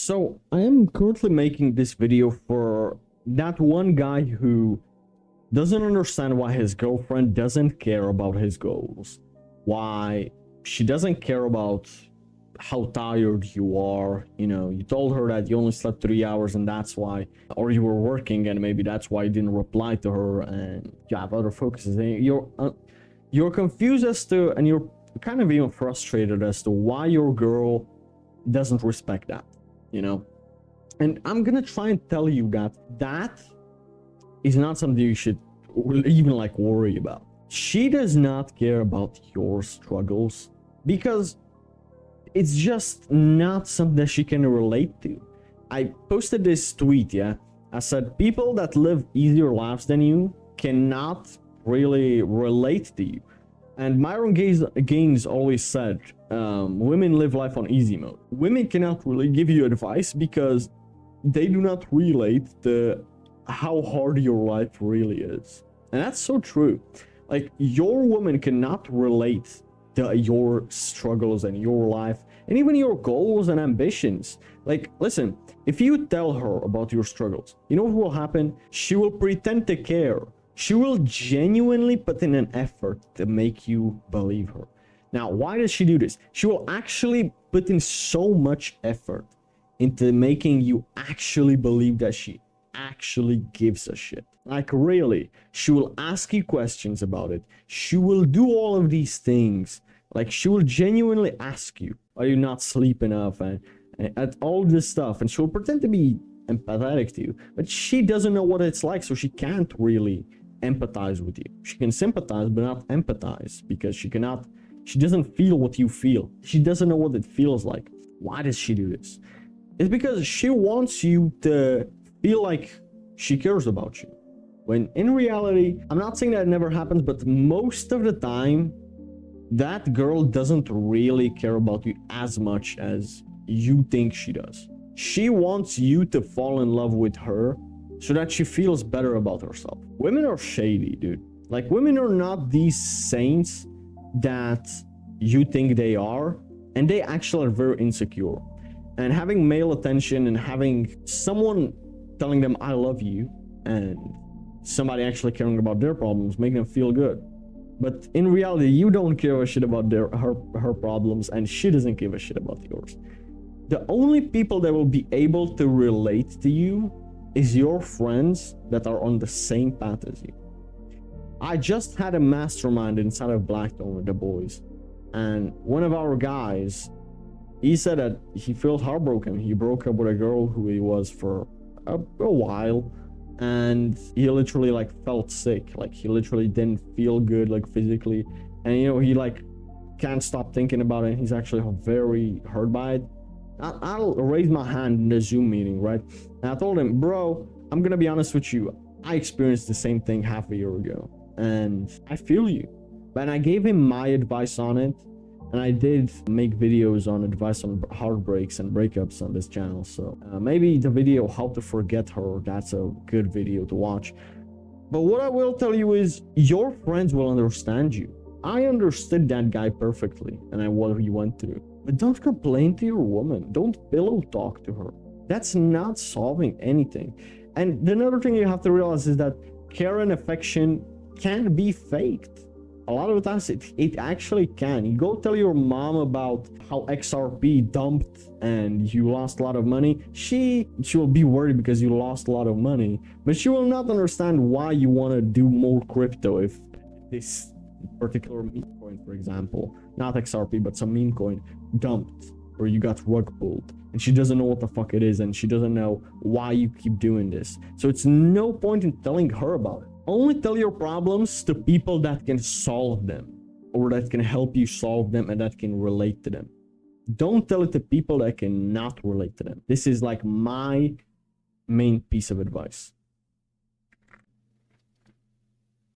So I am currently making this video for that one guy who doesn't understand why his girlfriend doesn't care about his goals, why she doesn't care about how tired you are. You know, you told her that you only slept 3 hours and that's why, or you were working and maybe that's why you didn't reply to her and you have other focuses. And you're confused as to, and you're kind of even frustrated as to why your girl doesn't respect that, you know. And I'm gonna try and tell you that is not something you should even like worry about. She does not care about your struggles because it's just not something that she can relate to. I posted this tweet, yeah. I said people that live easier lives than you cannot really relate to you. And Myron Gaines always said, women live life on easy mode. Women cannot really give you advice because they do not relate to how hard your life really is. And that's so true. Like, your woman cannot relate to your struggles and your life and even your goals and ambitions. Like, listen, if you tell her about your struggles, you know what will happen? She will pretend to care. She will genuinely put in an effort to make you believe her. Now, why does she do this? She will actually put in so much effort into making you actually believe that she actually gives a shit. Like, really, she will ask you questions about it. She will do all of these things. Like, she will genuinely ask you, are you not sleep enough, and at all this stuff, and she'll pretend to be empathetic to you, but she doesn't know what it's like, so she can't really empathize with you. She can sympathize but not empathize because she doesn't feel what you feel. She doesn't know what it feels like. Why does she do this? It's because she wants you to feel like she cares about you, when in reality, I'm not saying that it never happens, but most of the time that girl doesn't really care about you as much as you think she does. She wants you to fall in love with her so that she feels better about herself. Women are shady, dude. Like, women are not these saints that you think they are, and they actually are very insecure. And having male attention and having someone telling them I love you and somebody actually caring about their problems make them feel good. But in reality, you don't give a shit about her problems, and she doesn't give a shit about yours. The only people that will be able to relate to you is your friends that are on the same path as you. I just had a mastermind inside of Blackstone with the boys, and one of our guys, he said that he felt heartbroken. He broke up with a girl who he was for a while, and he literally like felt sick. Like, he literally didn't feel good, like physically, and you know, he like can't stop thinking about it. He's actually very hurt by it. I'll raise my hand in the Zoom meeting, right? And I told him, bro, I'm gonna be honest with you, I experienced the same thing half a year ago, and I feel you. But I gave him my advice on it, and I did make videos on advice on heartbreaks and breakups on this channel. So maybe the video How to Forget Her, that's a good video to watch. But what I will tell you is your friends will understand you. I understood that guy perfectly and what he went through. But don't complain to your woman. Don't pillow talk to her. That's not solving anything. And another thing you have to realize is that care and affection can be faked. A lot of the times it actually can. You go tell your mom about how XRP dumped and you lost a lot of money. She will be worried because you lost a lot of money, but she will not understand why you want to do more crypto if this particular meme coin, for example, not XRP, but some meme coin dumped or you got rug pulled, and she doesn't know what the fuck it is and she doesn't know why you keep doing this. So it's no point in telling her about it. Only tell your problems to people that can solve them or that can help you solve them and that can relate to them. Don't tell it to people that cannot relate to them. This is like my main piece of advice.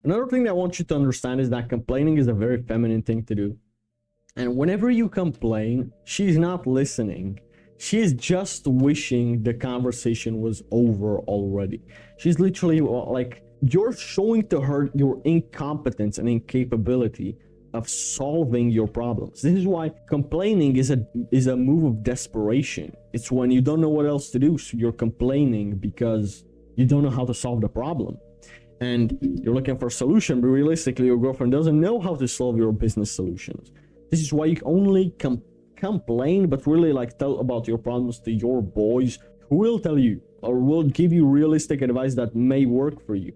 Another thing that I want you to understand is that complaining is a very feminine thing to do. And whenever you complain, she's not listening. She's just wishing the conversation was over already. She's literally like, you're showing to her your incompetence and incapability of solving your problems. This is why complaining is a move of desperation. It's when you don't know what else to do, so you're complaining because you don't know how to solve the problem. And you're looking for a solution, but realistically, your girlfriend doesn't know how to solve your business solutions. This is why you only complain, but really like tell about your problems to your boys, who will tell you or will give you realistic advice that may work for you,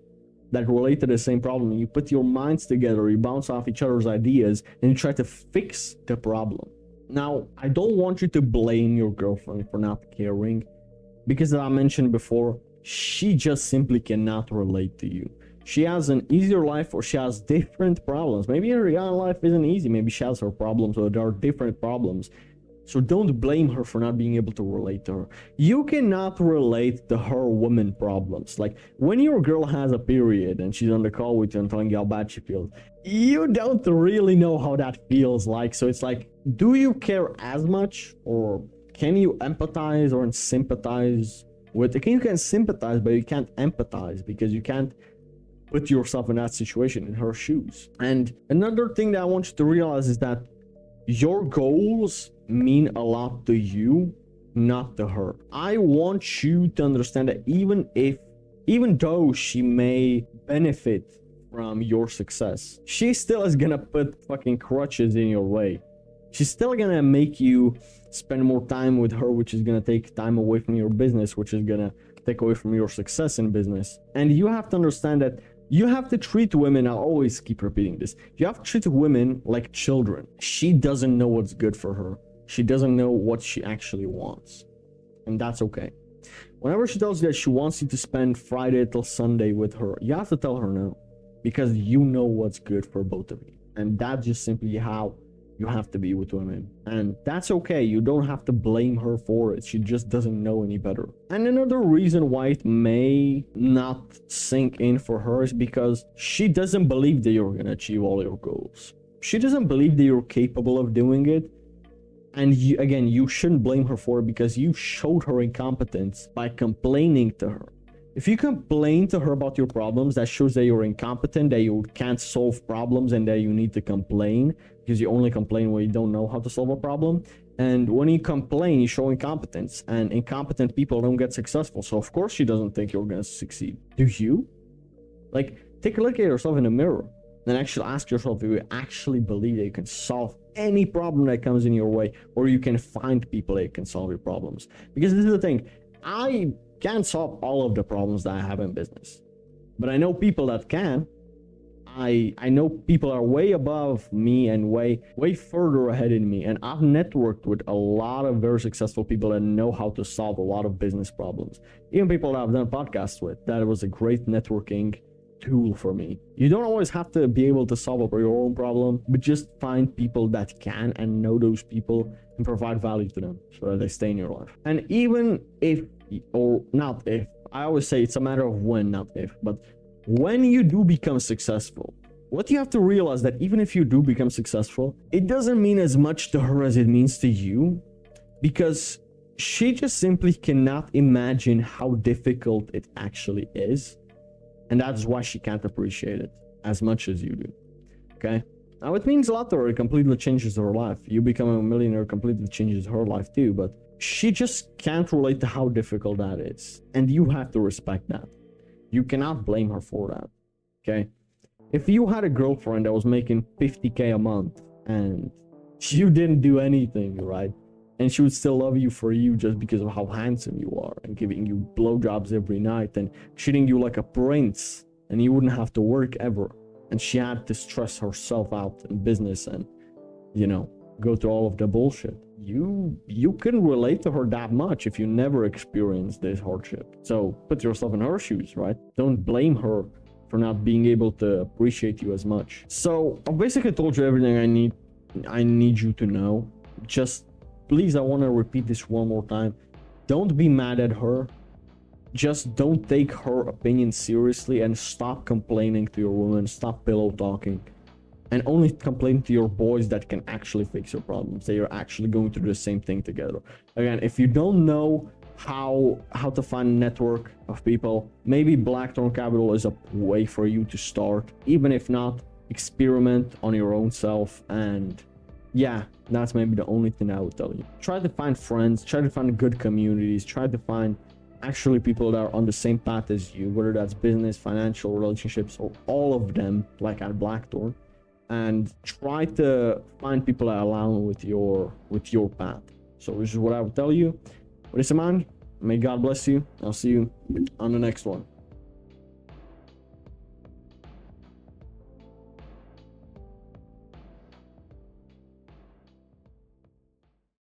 that relate to the same problem. You put your minds together, you bounce off each other's ideas, and you try to fix the problem. Now, I don't want you to blame your girlfriend for not caring, because as I mentioned before, she just simply cannot relate to you. She has an easier life, or she has different problems. Maybe her young life isn't easy. Maybe she has her problems, or there are different problems. So don't blame her for not being able to relate to her. You cannot relate to her woman problems. Like when your girl has a period and she's on the call with you and telling you how bad she feels, you don't really know how that feels like. So it's like, do you care as much, or can you empathize or sympathize with it? You can sympathize, but you can't empathize, because you can't put yourself in that situation, in her shoes. And another thing that I want you to realize is that your goals mean a lot to you, not to her. I want you to understand that even though she may benefit from your success, she still is gonna put fucking crutches in your way. She's still gonna make you spend more time with her, which is gonna take time away from your business, which is gonna take away from your success in business. And you have to understand that you have to treat women, I'll always keep repeating this, you have to treat women like children. She doesn't know what's good for her. She doesn't know what she actually wants. And that's okay. Whenever she tells you that she wants you to spend Friday till Sunday with her, you have to tell her no, because you know what's good for both of you. And that's just simply how you have to be with women. And that's okay. You don't have to blame her for it. She just doesn't know any better. And another reason why it may not sink in for her is because she doesn't believe that you're gonna achieve all your goals. She doesn't believe that you're capable of doing it. And you shouldn't blame her for it, because you showed her incompetence by complaining to her. If you complain to her about your problems, that shows that you're incompetent, that you can't solve problems, and that you need to complain, because you only complain when you don't know how to solve a problem. And when you complain, you show incompetence, and incompetent people don't get successful. So of course she doesn't think you're gonna succeed. Do you? Like, take a look at yourself in the mirror and actually ask yourself if you actually believe that you can solve any problem that comes in your way, or you can find people that can solve your problems. Because this is the thing, I can't solve all of the problems that I have in business, but I know people that can. I know people are way above me and way further ahead in me, and I've networked with a lot of very successful people that know how to solve a lot of business problems. Even people that I've done podcasts with, that was a great networking tool for me. You don't always have to be able to solve your own problem, but just find people that can and know those people and provide value to them so that they stay in your life. And even if, or not if, I always say it's a matter of when, not if, but when you do become successful, what you have to realize that even if you do become successful, it doesn't mean as much to her as it means to you, because she just simply cannot imagine how difficult it actually is. And that's why she can't appreciate it as much as you do. Okay? Now, it means a lot to her. It completely changes her life. You become a millionaire, completely changes her life too. But she just can't relate to how difficult that is. And you have to respect that. You cannot blame her for that. Okay? If you had a girlfriend that was making $50K a month and you didn't do anything, right? And she would still love you for you just because of how handsome you are, and giving you blowjobs every night and treating you like a prince, and you wouldn't have to work ever. And she had to stress herself out in business and, go through all of the bullshit. You couldn't relate to her that much if you never experienced this hardship. So put yourself in her shoes, right? Don't blame her for not being able to appreciate you as much. So I basically told you everything I need you to know. Just please, I want to repeat this one more time. Don't be mad at her. Just don't take her opinion seriously, and stop complaining to your woman. Stop pillow talking. And only complain to your boys that can actually fix your problems. They are actually going to do the same thing together. Again, if you don't know how to find a network of people, maybe Blackthorn Capital is a way for you to start. Even if not, experiment on your own self. And yeah, that's maybe the only thing I would tell you. Try to find friends, try to find good communities, try to find actually people that are on the same path as you, whether that's business, financial, relationships, or all of them, like at Blackthorn. And try to find people that align with your path. So this is what I would tell you. What is it, man? May God bless you. I'll see you on the next one.